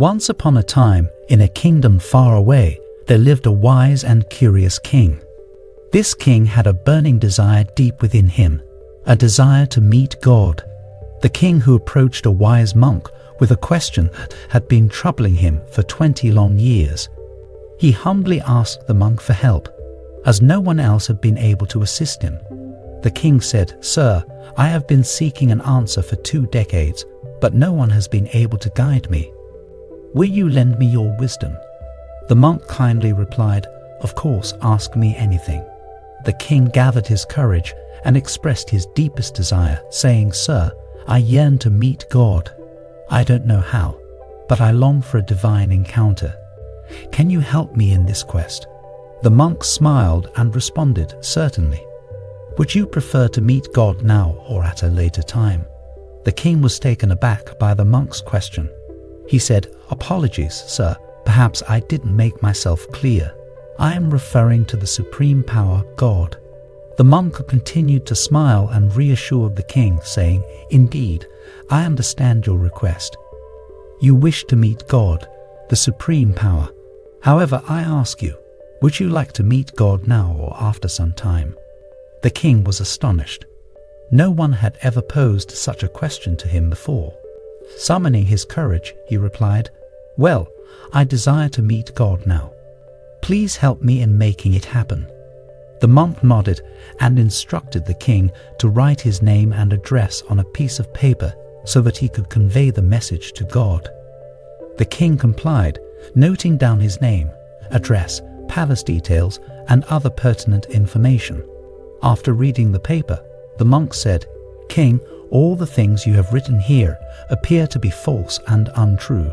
Once upon a time, in a kingdom far away, there lived a wise and curious king. This king had a burning desire deep within him, a desire to meet God. The king who approached a wise monk with a question that had been troubling him for 20 long years. He humbly asked the monk for help, as no one else had been able to assist him. The king said, "Sir, I have been seeking an answer for 2 decades, but no one has been able to guide me. Will you lend me your wisdom?" The monk kindly replied, "Of course, ask me anything." The king gathered his courage and expressed his deepest desire, saying, "Sir, I yearn to meet God. I don't know how, but I long for a divine encounter. Can you help me in this quest?" The monk smiled and responded, "Certainly. Would you prefer to meet God now or at a later time?" The king was taken aback by the monk's question. He said, "Apologies, sir, perhaps I didn't make myself clear. I am referring to the supreme power, God." The monk continued to smile and reassured the king, saying, "Indeed, I understand your request. You wish to meet God, the supreme power. However, I ask you, would you like to meet God now or after some time?" The king was astonished. No one had ever posed such a question to him before. Summoning his courage, he replied, "Well, I desire to meet God now. Please help me in making it happen." The monk nodded and instructed the king to write his name and address on a piece of paper so that he could convey the message to God. The king complied, noting down his name, address, palace details, and other pertinent information. After reading the paper, the monk said, "King, all the things you have written here appear to be false and untrue."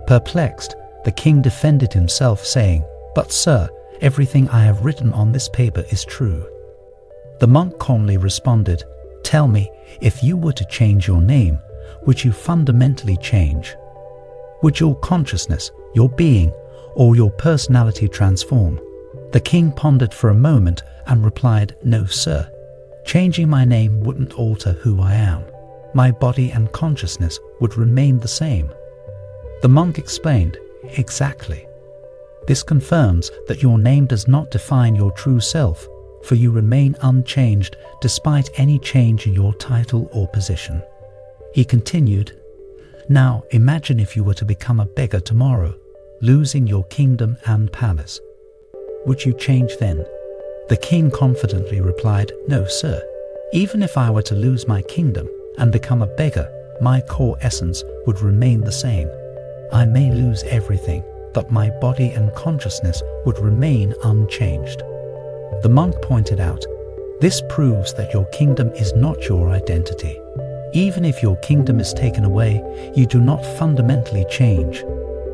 Perplexed, the king defended himself, saying, "But sir, everything I have written on this paper is true." The monk calmly responded, "Tell me, if you were to change your name, would you fundamentally change? Would your consciousness, your being, or your personality transform?" The king pondered for a moment and replied, "No, sir. Changing my name wouldn't alter who I am. My body and consciousness would remain the same." The monk explained, "Exactly. This confirms that your name does not define your true self, for you remain unchanged despite any change in your title or position." He continued, "Now imagine if you were to become a beggar tomorrow, losing your kingdom and palace. Would you change then?" The king confidently replied, "No, sir. Even if I were to lose my kingdom and become a beggar, my core essence would remain the same. I may lose everything, but my body and consciousness would remain unchanged." The monk pointed out, "This proves that your kingdom is not your identity. Even if your kingdom is taken away, you do not fundamentally change."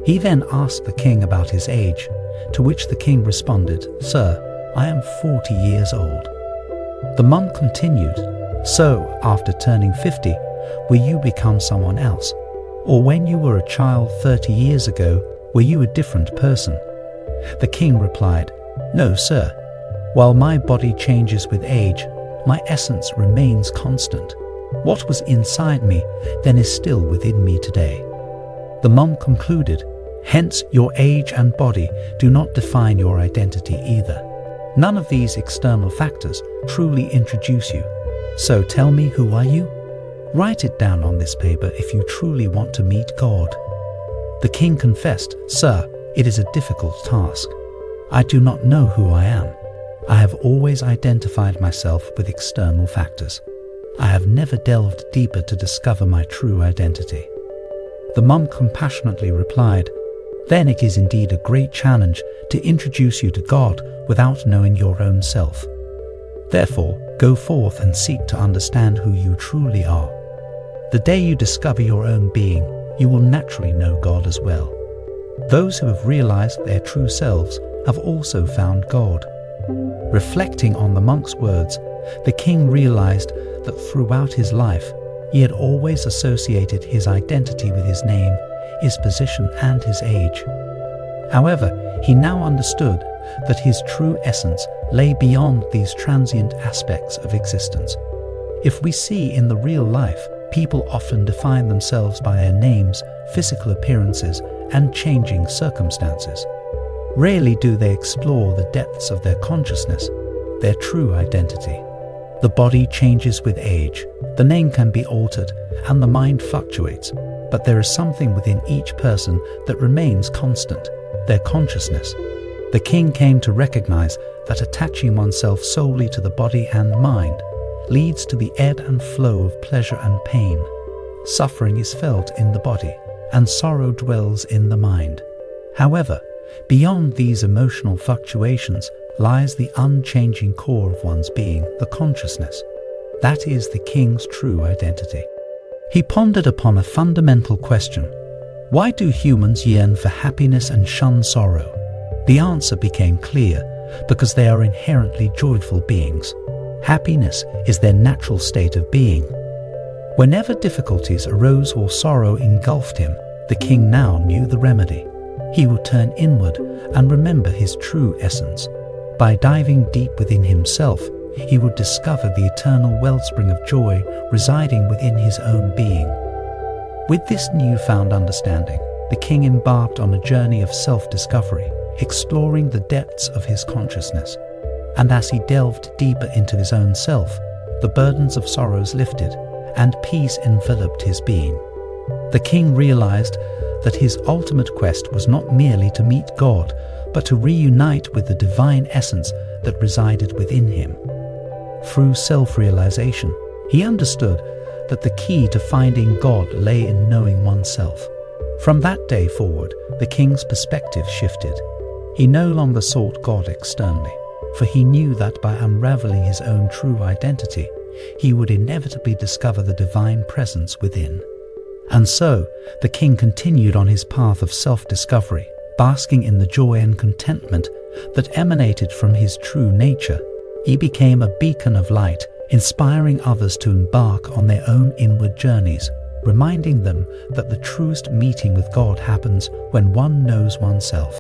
He then asked the king about his age, to which the king responded, "Sir, I am 40 years old." The monk continued, "So, after turning 50, will you become someone else? Or when you were a child 30 years ago, were you a different person?" The king replied, "No, sir. While my body changes with age, my essence remains constant. What was inside me then is still within me today." The monk concluded, "Hence your age and body do not define your identity either. None of these external factors truly introduce you. So tell me, who are you? Write it down on this paper if you truly want to meet God." The king confessed, "Sir, it is a difficult task. I do not know who I am. I have always identified myself with external factors. I have never delved deeper to discover my true identity." The monk compassionately replied, "Then it is indeed a great challenge to introduce you to God without knowing your own self. Therefore, go forth and seek to understand who you truly are. The day you discover your own being, you will naturally know God as well. Those who have realized their true selves have also found God." Reflecting on the monk's words, the king realized that throughout his life, he had always associated his identity with his name, his position, and his age. However, he now understood that his true essence lay beyond these transient aspects of existence. If we see in the real life People often define themselves by their names, physical appearances, and changing circumstances. Rarely do they explore the depths of their consciousness, their true identity. The body changes with age, the name can be altered, and the mind fluctuates, but there is something within each person that remains constant, their consciousness. The king came to recognize that attaching oneself solely to the body and mind leads to the ebb and flow of pleasure and pain. Suffering is felt in the body, and sorrow dwells in the mind. However, beyond these emotional fluctuations lies the unchanging core of one's being, the consciousness. That is the king's true identity. He pondered upon a fundamental question: why do humans yearn for happiness and shun sorrow? The answer became clear: because they are inherently joyful beings. Happiness is their natural state of being. Whenever difficulties arose or sorrow engulfed him, the king now knew the remedy. He would turn inward and remember his true essence. By diving deep within himself, he would discover the eternal wellspring of joy residing within his own being. With this newfound understanding, the king embarked on a journey of self-discovery, exploring the depths of his consciousness. And as he delved deeper into his own self, the burdens of sorrows lifted, and peace enveloped his being. The king realized that his ultimate quest was not merely to meet God, but to reunite with the divine essence that resided within him. Through self-realization, he understood that the key to finding God lay in knowing oneself. From that day forward, the king's perspective shifted. He no longer sought God externally, for he knew that by unraveling his own true identity, he would inevitably discover the divine presence within. And so, the king continued on his path of self-discovery, basking in the joy and contentment that emanated from his true nature. He became a beacon of light, inspiring others to embark on their own inward journeys, reminding them that the truest meeting with God happens when one knows oneself.